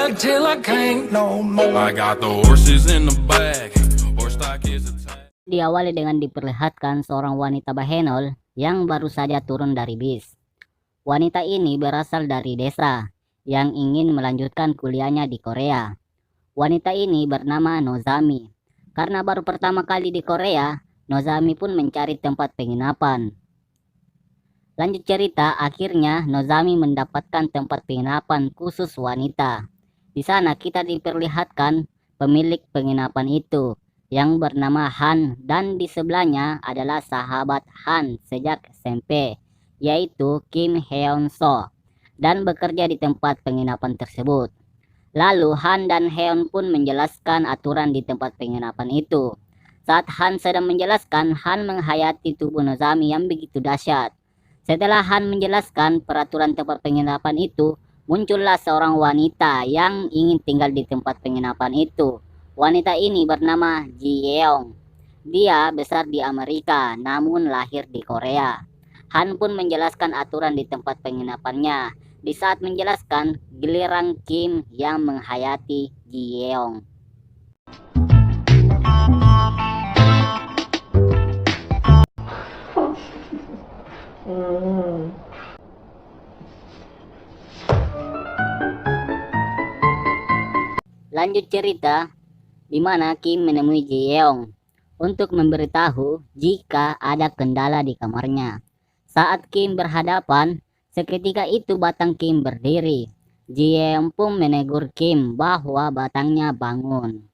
ride till I can't no more. I got the horses in the back. Horse stock is attached. Diawali dengan diperlihatkan seorang wanita Bahenol yang baru saja turun dari bis. Wanita ini berasal dari desa yang ingin melanjutkan kuliahnya di Korea. Wanita ini bernama Nozami. Karena baru pertama kali di Korea, Nozami pun mencari tempat penginapan. Lanjut cerita, akhirnya Nozami mendapatkan tempat penginapan khusus wanita. Di sana kita diperlihatkan pemilik penginapan itu yang bernama Han, dan di sebelahnya adalah sahabat Han sejak SMP, yaitu Kim Heon So, dan bekerja di tempat penginapan tersebut. Lalu Han dan Heon pun menjelaskan aturan di tempat penginapan itu. Saat Han sedang menjelaskan, Han menghayati tubuh Nozami yang begitu dahsyat. Setelah Han menjelaskan peraturan tempat penginapan itu, muncullah seorang wanita yang ingin tinggal di tempat penginapan itu. Wanita ini bernama Ji Yeong. Dia besar di Amerika, namun lahir di Korea. Han pun menjelaskan aturan di tempat penginapannya. Di saat menjelaskan, giliran Kim yang menghayati Ji Yeong. Lanjut cerita, di mana Kim menemui Ji Yeong untuk memberitahu jika ada kendala di kamarnya. Saat Kim berhadapan, seketika itu batang Kim berdiri. Ji Yeong pun menegur Kim bahwa batangnya bangun.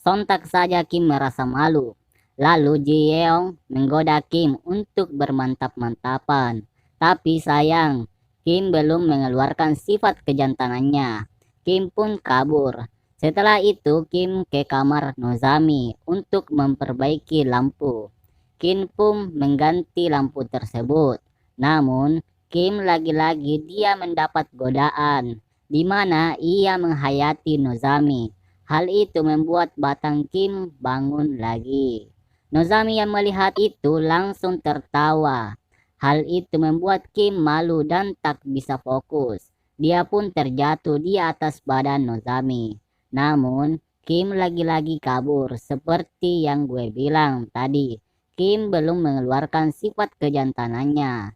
Sontak saja Kim merasa malu. Lalu Ji Yeong menggoda Kim untuk bermantap-mantapan. Tapi sayang, Kim belum mengeluarkan sifat kejantanannya. Kim pun kabur. Setelah itu Kim ke kamar Nozami untuk memperbaiki lampu. Kim pun mengganti lampu tersebut. Namun Kim lagi-lagi dia mendapat godaan, di mana ia menghayati Nozami. Hal itu membuat batang Kim bangun lagi. Nozami yang melihat itu langsung tertawa. Hal itu membuat Kim malu dan tak bisa fokus. Dia pun terjatuh di atas badan Nozami. Namun Kim lagi-lagi kabur seperti yang gue bilang tadi. Kim belum mengeluarkan sifat kejantanannya.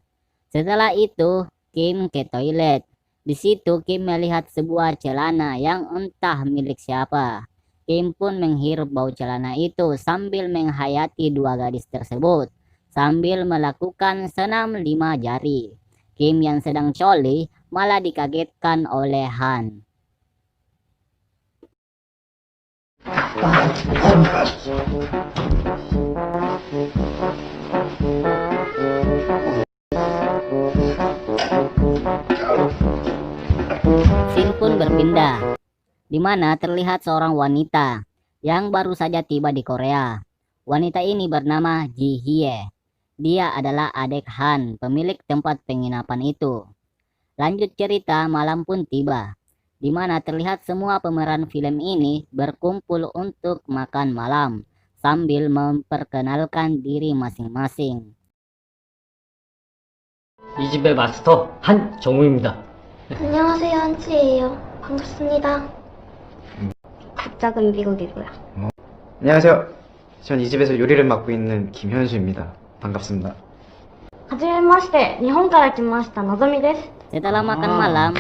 Setelah itu, Kim ke toilet. Di situ Kim melihat sebuah celana yang entah milik siapa. Kim pun menghirup bau celana itu sambil menghayati dua gadis tersebut, sambil melakukan senam 5 jari. Kim yang sedang coli malah dikagetkan oleh Han. Scene pun berpindah, di mana terlihat seorang wanita yang baru saja tiba di Korea. Wanita ini bernama Ji Hye. Dia adalah adik Han, pemilik tempat penginapan itu. Lanjut cerita, malam pun tiba, di mana terlihat semua pemeran film ini berkumpul untuk makan malam sambil memperkenalkan diri masing-masing. 이 집의 마스터 한정우입니다. 안녕하세요, 한치예요. 반갑습니다. 국적은 미국이고요. 안녕하세요. 전 이 집에서 요리를 맡고 있는 김현수입니다. 반갑습니다. はじめまして、日本から来ましたのぞみです。 Setelah makan malam,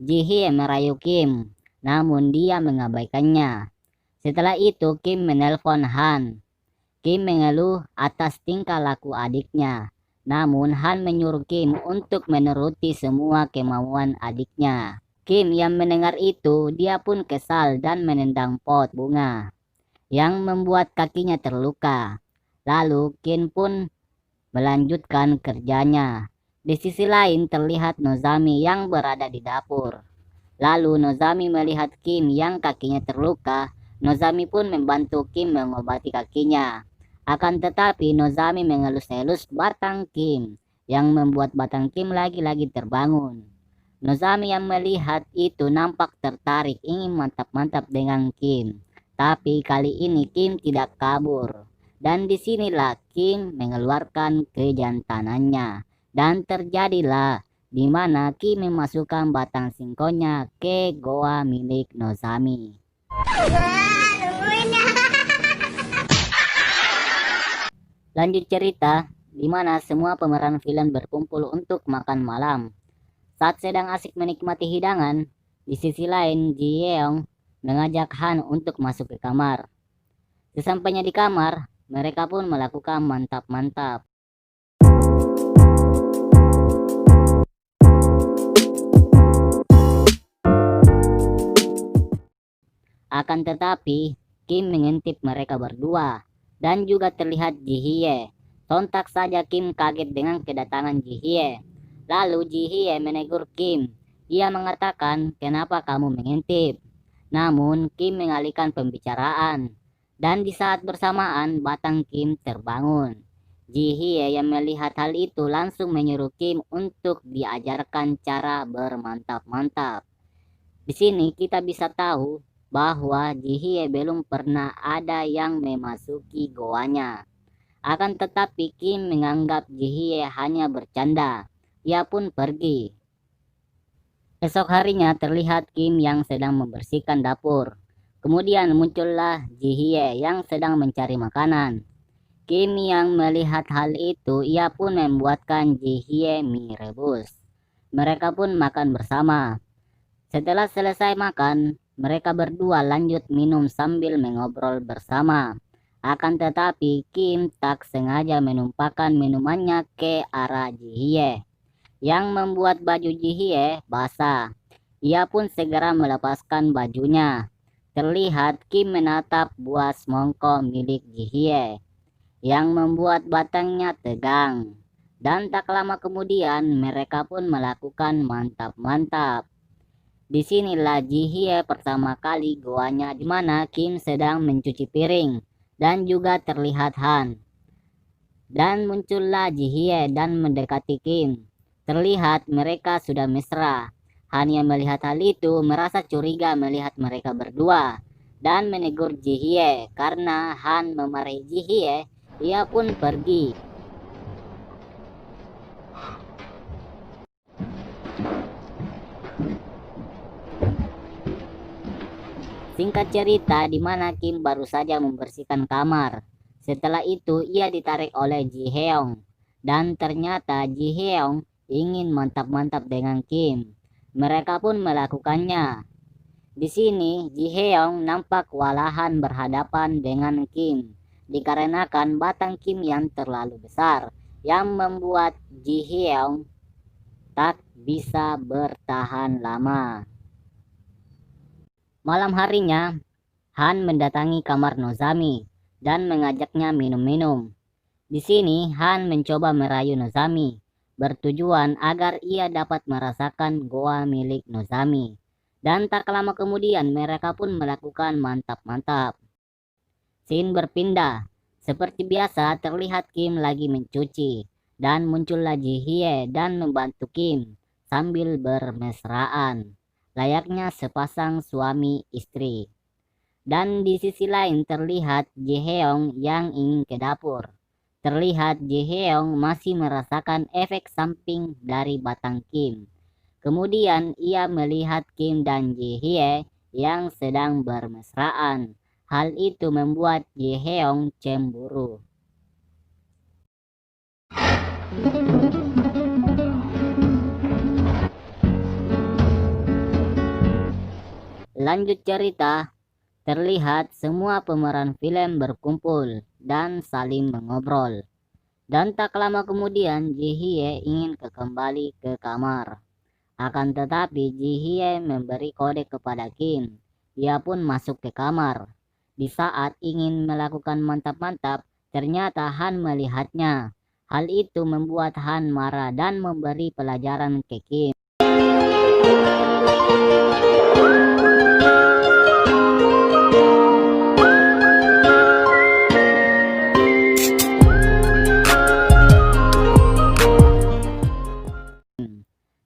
Ji Hye merayu Kim, namun dia mengabaikannya. Setelah itu Kim menelpon Han. Kim mengeluh atas tingkah laku adiknya. Namun Han menyuruh Kim untuk menuruti semua kemauan adiknya. Kim yang mendengar itu, dia pun kesal dan menendang pot bunga yang membuat kakinya terluka. Lalu Kim pun melanjutkan kerjanya. Di sisi lain terlihat Nozami yang berada di dapur. Lalu Nozami melihat Kim yang kakinya terluka. Nozami pun membantu Kim mengobati kakinya. Akan tetapi Nozami mengelus-elus batang Kim yang membuat batang Kim lagi-lagi terbangun. Nozami yang melihat itu nampak tertarik ingin mantap-mantap dengan Kim. Tapi kali ini Kim tidak kabur. Dan disinilah Kim mengeluarkan kejantanannya. Dan terjadilah di mana Kim memasukkan batang singkongnya ke goa milik Nozami. Lanjut cerita, di mana semua pemeran villain berkumpul untuk makan malam. Saat sedang asik menikmati hidangan, di sisi lain Ji Yeong mengajak Han untuk masuk ke kamar. Sesampainya di kamar, mereka pun melakukan mantap-mantap. Akan tetapi, Kim mengintip mereka berdua, dan juga terlihat Ji Hye. Sontak saja Kim kaget dengan kedatangan Ji Hye. Lalu Ji Hye menegur Kim. Ia mengatakan, "Kenapa kamu mengintip?" Namun Kim mengalihkan pembicaraan. Dan di saat bersamaan batang Kim terbangun. Ji Hye yang melihat hal itu langsung menyuruh Kim untuk diajarkan cara bermantap-mantap. Di sini kita bisa tahu bahwa Ji Hye belum pernah ada yang memasuki goanya. Akan tetapi Kim menganggap Ji Hye hanya bercanda. Ia pun pergi. Esok harinya terlihat Kim yang sedang membersihkan dapur. Kemudian muncullah Ji Hye yang sedang mencari makanan. Kim yang melihat hal itu, ia pun membuatkan Ji Hye mie rebus. Mereka pun makan bersama. Setelah selesai makan, mereka berdua lanjut minum sambil mengobrol bersama. Akan tetapi Kim tak sengaja menumpahkan minumannya ke arah Ji Hye, yang membuat baju Ji Hye basah. Ia pun segera melepaskan bajunya. Terlihat Kim menatap buah semongko milik Ji Hye, yang membuat batangnya tegang. Dan tak lama kemudian mereka pun melakukan mantap-mantap. Disinilah Ji Hye pertama kali goanya, di mana Kim sedang mencuci piring dan juga terlihat Han. Dan muncullah Ji Hye dan mendekati Kim. Terlihat mereka sudah mesra. Han yang melihat hal itu merasa curiga melihat mereka berdua dan menegur Ji Hye. Karena Han memarahi Ji Hye, ia pun pergi. Singkat cerita, di mana Kim baru saja membersihkan kamar. Setelah itu ia ditarik oleh Ji Heong. Dan ternyata Ji Heong ingin mantap-mantap dengan Kim. Mereka pun melakukannya. Di sini Ji Heong nampak kewalahan berhadapan dengan Kim. Dikarenakan batang Kim yang terlalu besar, yang membuat Ji Heong tak bisa bertahan lama. Malam harinya, Han mendatangi kamar Nozami dan mengajaknya minum-minum. Di sini Han mencoba merayu Nozami, bertujuan agar ia dapat merasakan goa milik Nozami. Dan tak lama kemudian mereka pun melakukan mantap-mantap. Scene berpindah. Seperti biasa terlihat Kim lagi mencuci. Dan muncullah Ji Hye dan membantu Kim sambil bermesraan. Layaknya sepasang suami istri. Dan di sisi lain terlihat Ji Heong yang ingin ke dapur. Terlihat Ji Heong masih merasakan efek samping dari batang Kim. Kemudian ia melihat Kim dan Ji Hye yang sedang bermesraan. Hal itu membuat Ji Heong cemburu. Lanjut cerita, terlihat semua pemeran film berkumpul dan saling mengobrol. Dan tak lama kemudian Ji Hye ingin kembali ke kamar. Akan tetapi Ji Hye memberi kode kepada Kim. Dia pun masuk ke kamar. Di saat ingin melakukan mantap-mantap, ternyata Han melihatnya. Hal itu membuat Han marah dan memberi pelajaran ke Kim.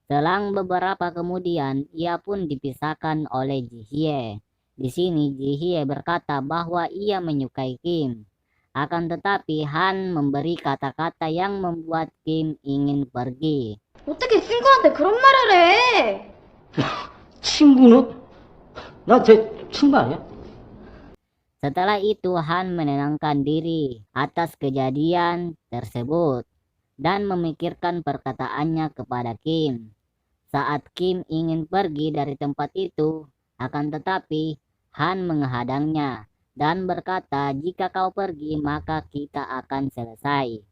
Selang beberapa kemudian, ia pun dipisahkan oleh Ji Hye. Di sini Ji Hye berkata bahwa ia menyukai Kim. Akan tetapi Han memberi kata-kata yang membuat Kim ingin pergi. 어떻게 친구한테 그런 말을 해? 친구는? 나 제 친구 아니야? Setelah itu Han menenangkan diri atas kejadian tersebut dan memikirkan perkataannya kepada Kim. Saat Kim ingin pergi dari tempat itu, akan tetapi Han menghadangnya dan berkata, "Jika kau pergi, maka kita akan selesai."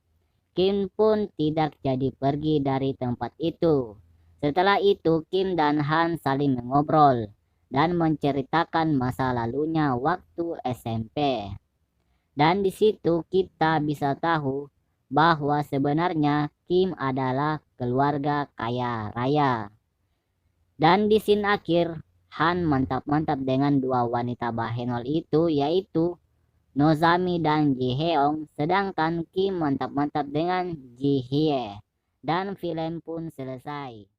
Kim pun tidak jadi pergi dari tempat itu. Setelah itu, Kim dan Han saling mengobrol dan menceritakan masa lalunya waktu SMP. Dan di situ kita bisa tahu bahwa sebenarnya Kim adalah keluarga kaya raya. Dan di scene akhir, Han mantap-mantap dengan dua wanita bahenol itu, yaitu Nozami dan Ji Heong, sedangkan Kim mantap-mantap dengan Ji Hye. Dan film pun selesai.